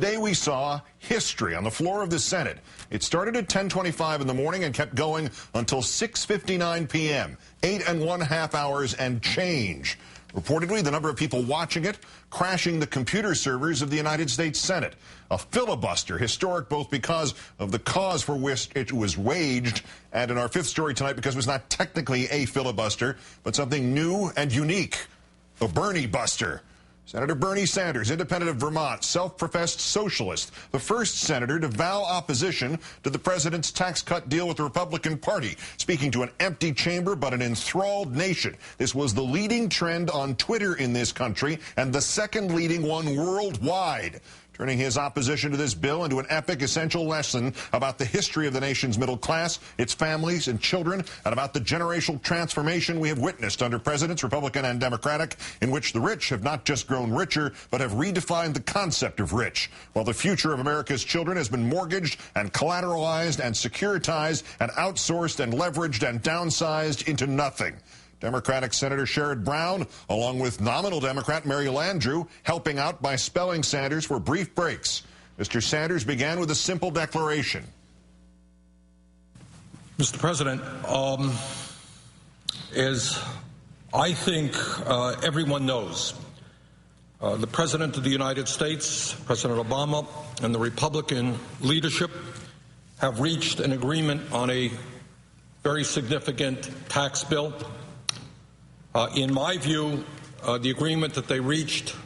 Today we saw history on the floor of the Senate. It started at 10:25 in the morning and kept going until 6:59 p.m., 8.5 hours and change. Reportedly, the number of people watching it crashing the computer servers of the United States Senate. A filibuster, historic both because of the cause for which it was waged, and in our fifth story tonight because it was not technically a filibuster, but something new and unique, a Bernie buster. Senator Bernie Sanders, independent of Vermont, self-professed socialist, the first senator to vow opposition to the president's tax cut deal with the Republican Party, speaking to an empty chamber but an enthralled nation. This was the leading trend on Twitter in this country and the second leading one worldwide, turning his opposition to this bill into an epic, essential lesson about the history of the nation's middle class, its families and children, and about the generational transformation we have witnessed under presidents, Republican and Democratic, in which the rich have not just grown richer, but have redefined the concept of rich, while the future of America's children has been mortgaged and collateralized and securitized and outsourced and leveraged and downsized into nothing. Democratic Senator Sherrod Brown, along with nominal Democrat Mary Landrieu, helping out by spelling Sanders for brief breaks. Mr. Sanders began with a simple declaration. Mr. President, as I think everyone knows, the President of the United States, President Obama, and the Republican leadership have reached an agreement on a very significant tax bill. In my view, the agreement that they reached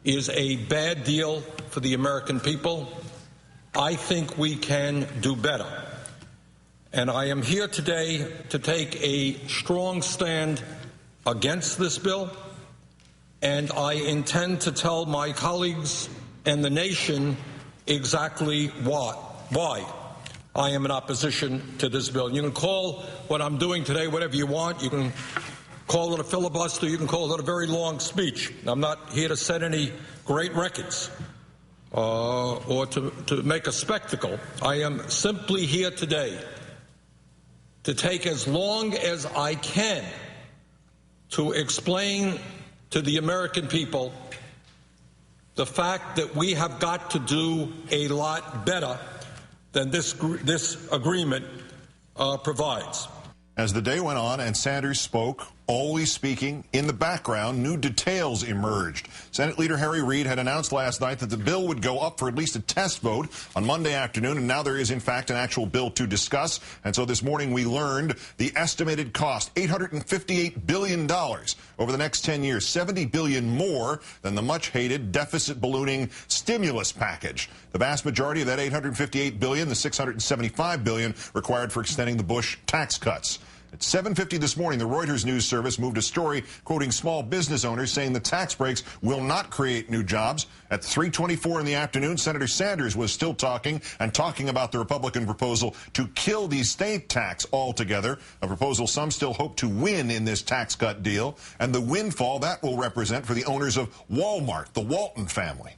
is a bad deal for the American people. I think we can do better. And I am here today to take a strong stand against this bill, and I intend to tell my colleagues and the nation exactly why I am in opposition to this bill. You can call what I'm doing today whatever you want. You can call it a filibuster, you can call it a very long speech. I'm not here to set any great records or to make a spectacle. I am simply here today to take as long as I can to explain to the American people the fact that we have got to do a lot better than this agreement provides. As the day went on and Sanders spoke, always speaking, in the background, new details emerged. Senate Leader Harry Reid had announced last night that the bill would go up for at least a test vote on Monday afternoon, and now there is, in fact, an actual bill to discuss. And so this morning we learned the estimated cost, $858 billion over the next 10 years, $70 billion more than the much-hated deficit-ballooning stimulus package. The vast majority of that $858 billion, the $675 billion required for extending the Bush tax cuts. At 7:50 this morning, the Reuters news service moved a story quoting small business owners saying the tax breaks will not create new jobs. At 3:24 in the afternoon, Senator Sanders was still talking about the Republican proposal to kill the estate tax altogether, a proposal some still hope to win in this tax cut deal, and the windfall that will represent for the owners of Walmart, the Walton family.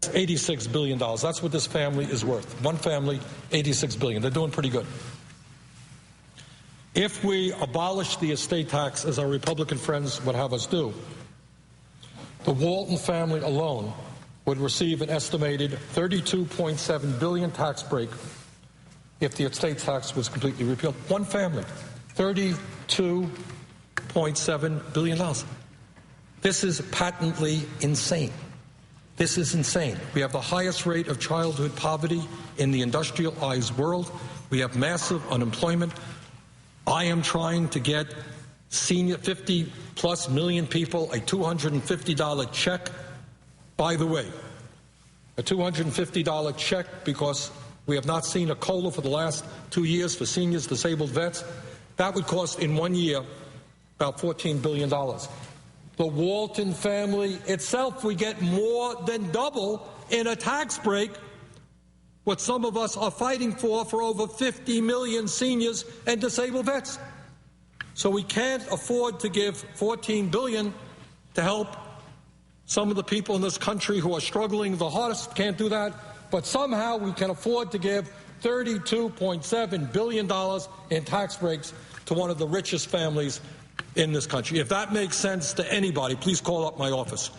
$86 billion. That's what this family is worth. One family, $86 billion. They're doing pretty good. If we abolish the estate tax, as our Republican friends would have us do, the Walton family alone would receive an estimated $32.7 billion tax break if the estate tax was completely repealed. One family, $32.7 billion. This is patently insane. This is insane. We have the highest rate of childhood poverty in the industrialized world. We have massive unemployment. I am trying to get senior 50-plus million people a $250 check. By the way, a $250 check because we have not seen a COLA for the last 2 years for seniors, disabled vets. That would cost in 1 year about $14 billion. The Walton family itself, we get more than double in a tax break, what some of us are fighting for over 50 million seniors and disabled vets. So we can't afford to give $14 billion to help some of the people in this country who are struggling the hardest. Can't do that. But somehow we can afford to give $32.7 billion in tax breaks to one of the richest families in this country. If that makes sense to anybody, please call up my office.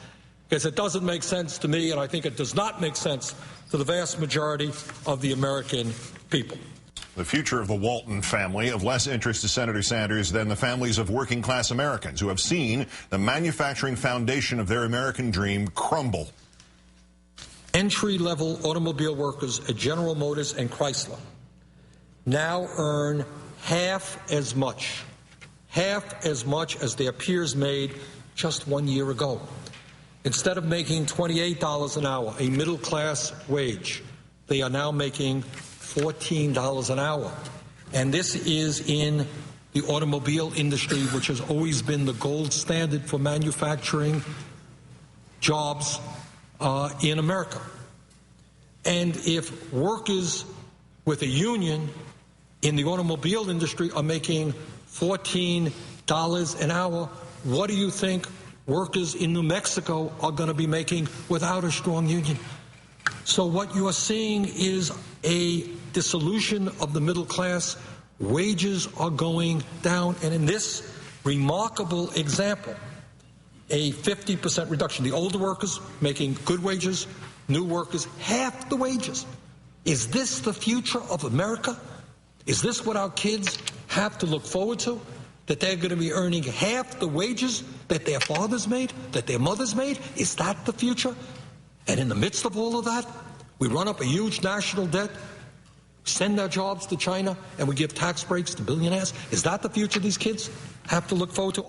because it doesn't make sense to me, and I think it does not make sense to the vast majority of the American people. The future of the Walton family of less interest to Senator Sanders than the families of working-class Americans who have seen the manufacturing foundation of their American dream crumble. Entry-level automobile workers at General Motors and Chrysler now earn half as much as their peers made just 1 year ago. Instead of making $28 an hour, a middle-class wage, they are now making $14 an hour. And this is in the automobile industry, which has always been the gold standard for manufacturing jobs in America. And if workers with a union in the automobile industry are making $14 an hour, what do you think workers in New Mexico are going to be making without a strong union? So what you are seeing is a dissolution of the middle class. Wages are going down, and in this remarkable example, a 50% reduction. The older workers making good wages, new workers half the wages. Is this the future of America? Is this what our kids have to look forward to? That they're going to be earning half the wages that their fathers made, that their mothers made? Is that the future? And in the midst of all of that, we run up a huge national debt, send our jobs to China, and we give tax breaks to billionaires? Is that the future these kids have to look forward to?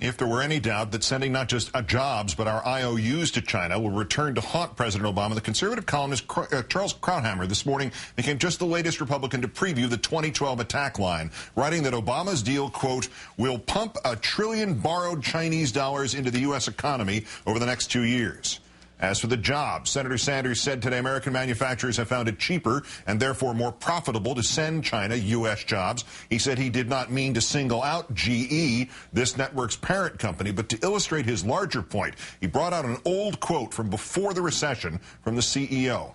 If there were any doubt that sending not just jobs but our IOUs to China will return to haunt President Obama, the conservative columnist Charles Krauthammer this morning became just the latest Republican to preview the 2012 attack line, writing that Obama's deal, quote, will pump $1 trillion borrowed Chinese dollars into the U.S. economy over the next 2 years. As for the jobs, Senator Sanders said today American manufacturers have found it cheaper and therefore more profitable to send China U.S. jobs. He said he did not mean to single out GE, this network's parent company, but to illustrate his larger point, he brought out an old quote from before the recession from the CEO.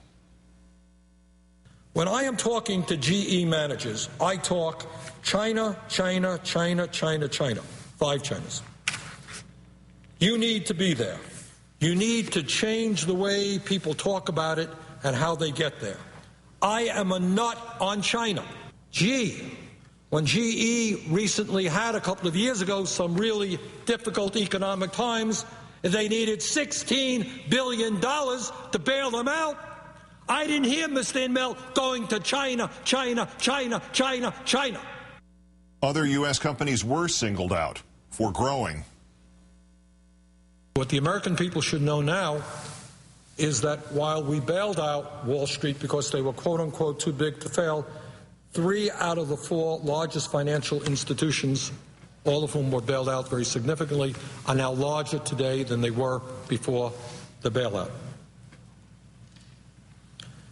When I am talking to GE managers, I talk China, China, China, China, China. 5 Chinas. You need to be there. You need to change the way people talk about it and how they get there. I am a nut on China. When GE recently had, a couple of years ago, some really difficult economic times, they needed $16 billion to bail them out. I didn't hear Mr. Inmel going to China, China, China, China, China. Other U.S. companies were singled out for growing. What the American people should know now is that while we bailed out Wall Street because they were, quote-unquote, too big to fail, 3 out of the 4 largest financial institutions, all of whom were bailed out very significantly, are now larger today than they were before the bailout.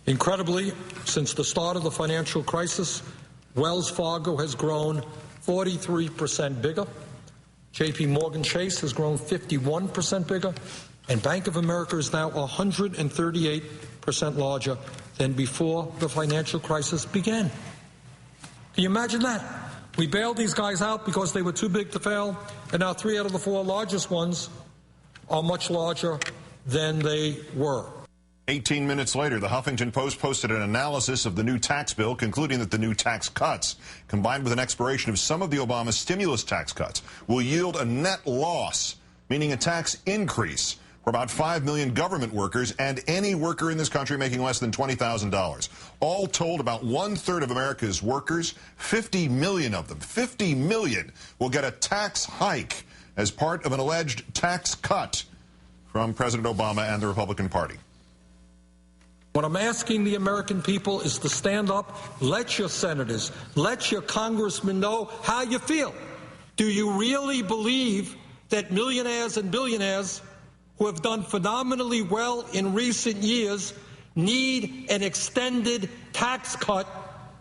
Incredibly, since the start of the financial crisis, Wells Fargo has grown 43% bigger. J.P. Morgan Chase has grown 51% bigger, and Bank of America is now 138% larger than before the financial crisis began. Can you imagine that? We bailed these guys out because they were too big to fail, and now 3 out of the 4 largest ones are much larger than they were. 18 minutes later, the Huffington Post posted an analysis of the new tax bill, concluding that the new tax cuts, combined with an expiration of some of the Obama stimulus tax cuts, will yield a net loss, meaning a tax increase for about 5 million government workers and any worker in this country making less than $20,000. All told, about 1/3 of America's workers, 50 million of them, 50 million, will get a tax hike as part of an alleged tax cut from President Obama and the Republican Party. What I'm asking the American people is to stand up, let your senators, let your congressmen know how you feel. Do you really believe that millionaires and billionaires who have done phenomenally well in recent years need an extended tax cut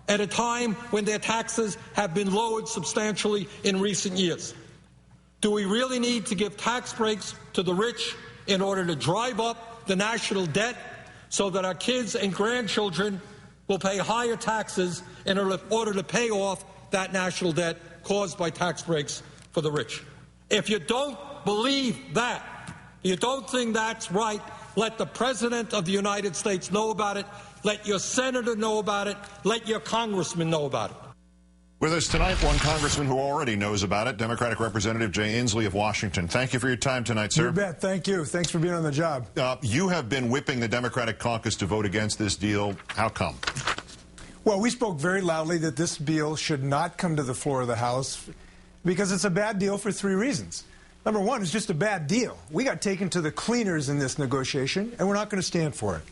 at a time when their taxes have been lowered substantially in recent years? Do we really need to give tax breaks to the rich in order to drive up the national debt so that our kids and grandchildren will pay higher taxes in order to pay off that national debt caused by tax breaks for the rich? If you don't believe that, You don't think that's right? Let the President of the United States know about it. Let your senator know about it. Let your congressman know about it. With us tonight, one congressman who already knows about it, Democratic Representative Jay Inslee of Washington. Thank you for your time tonight, sir. You bet. Thank you. Thanks for being on the job. You have been whipping the Democratic caucus to vote against this deal. How come? Well, we spoke very loudly that this bill should not come to the floor of the House because it's a bad deal for three reasons. Number one, it's just a bad deal. We got taken to the cleaners in this negotiation, and we're not going to stand for it.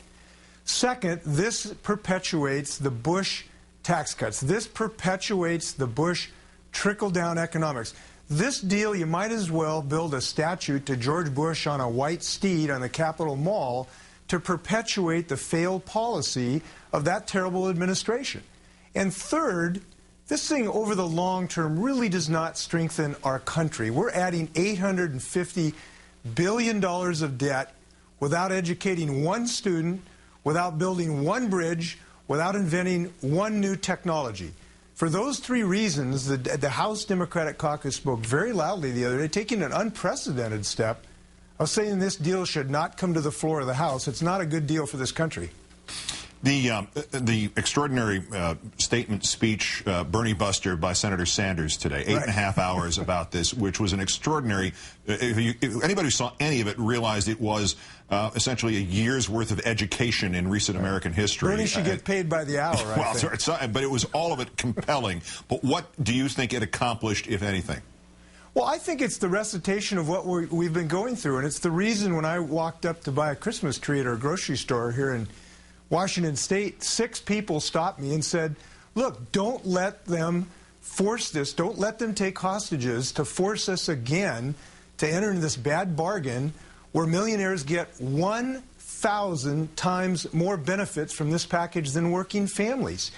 Second, this perpetuates the Bush tax cuts. This perpetuates the Bush trickle-down economics. This deal, you might as well build a statue to George Bush on a white steed on the Capitol Mall to perpetuate the failed policy of that terrible administration. And third, this thing over the long term really does not strengthen our country. We're adding $850 billion of debt without educating one student, without building one bridge, without inventing one new technology. For those three reasons, the House Democratic Caucus spoke very loudly the other day, taking an unprecedented step of saying this deal should not come to the floor of the House. It's not a good deal for this country. The extraordinary statement speech, Bernie Buster, by Senator Sanders today, 8.5 hours about this, which was an extraordinary, if anybody who saw any of it realized it was essentially a year's worth of education in recent American history. Bernie should get paid by the hour, I think. But it was all of it compelling. But what do you think it accomplished, if anything? Well, I think it's the recitation of what we've been going through, and it's the reason when I walked up to buy a Christmas tree at our grocery store here in Washington State, 6 people stopped me and said, look, don't let them force this. Don't let them take hostages to force us again to enter into this bad bargain where millionaires get 1,000 times more benefits from this package than working families.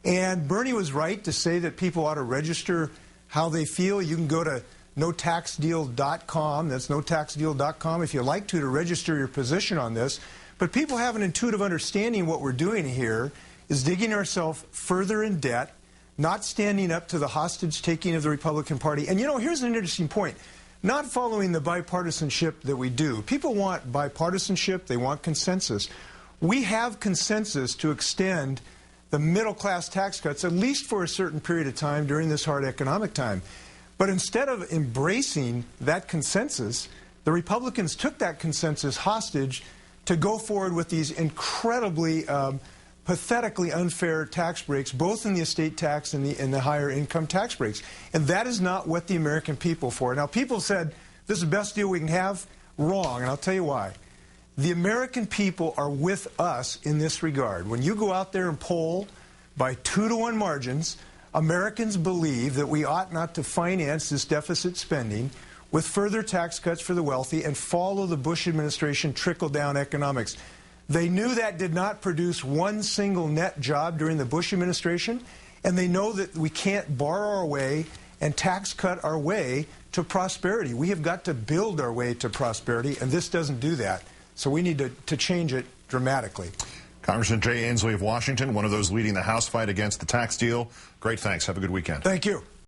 And Bernie was right to say that people ought to register how they feel. You can go to notaxdeal.com. That's notaxdeal.com if you like to register your position on this. But people have an intuitive understanding what we're doing here is digging ourselves further in debt, not standing up to the hostage-taking of the Republican Party. And, you know, here's an interesting point. Not following the bipartisanship that we do. People want bipartisanship. They want consensus. We have consensus to extend the middle-class tax cuts, at least for a certain period of time during this hard economic time. But instead of embracing that consensus, the Republicans took that consensus hostage to go forward with these incredibly, pathetically unfair tax breaks, both in the estate tax and the higher income tax breaks. And that is not what the American people for. Now, people said, this is the best deal we can have. Wrong, and I'll tell you why. The American people are with us in this regard. When you go out there and poll by 2-to-1 margins, Americans believe that we ought not to finance this deficit spending with further tax cuts for the wealthy and follow the Bush administration trickle-down economics. They knew that did not produce one single net job during the Bush administration, and they know that we can't borrow our way and tax cut our way to prosperity. We have got to build our way to prosperity, and this doesn't do that. So we need to change it dramatically. Congressman Jay Inslee of Washington, one of those leading the House fight against the tax deal. Great, thanks. Have a good weekend. Thank you.